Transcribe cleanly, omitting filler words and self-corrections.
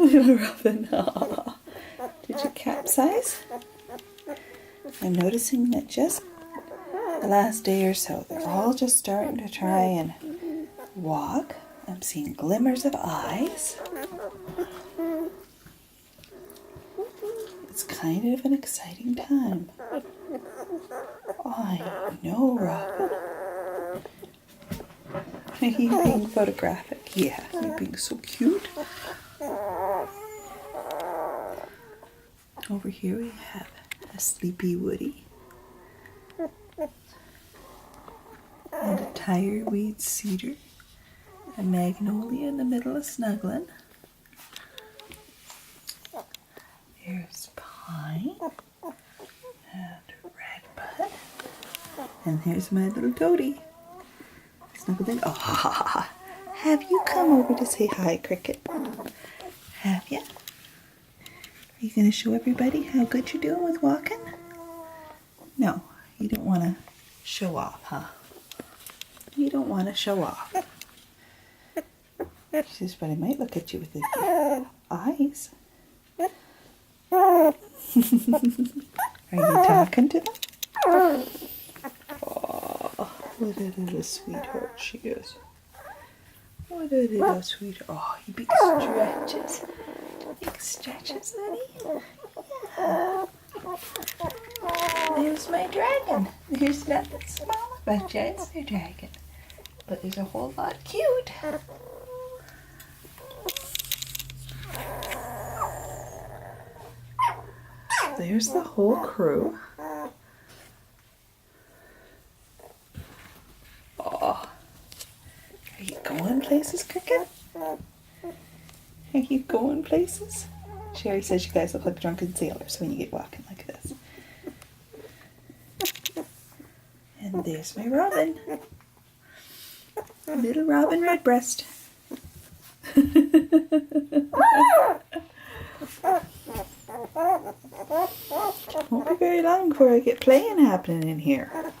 little Robin. Aw. Did you capsize? I'm noticing that just the last day or so, they're all just starting to try and walk. I'm seeing glimmers of eyes. It's kind of an exciting time. I know, Robin. Are you being photographic? Yeah, you're being so cute. Over here we have a sleepy Woody and a tireweed cedar, a magnolia in the middle of snuggling. There's pine and redbud, and there's my little toady snuggled in. Oh, have you come over to say hi, Cricket? Have you? Are you going to show everybody how good you're doing with walking? No, you don't want to show off, huh? You don't want to show off. She says, but I might look at you with his eyes. Are you talking to them? Oh, what a little sweetheart she is. What a little sweetheart. Oh, you big stretches. Big stretches, honey. Yeah. There's my dragon. There's nothing small about Jen's their dragon. But there's a whole lot cute. There's the whole crew. Oh, are you going places, Cricket? Are you going places? Sherry says you guys look like drunken sailors when you get walking like this. And there's my Robin. Little Robin Redbreast. Won't be very long before I get playing happening in here.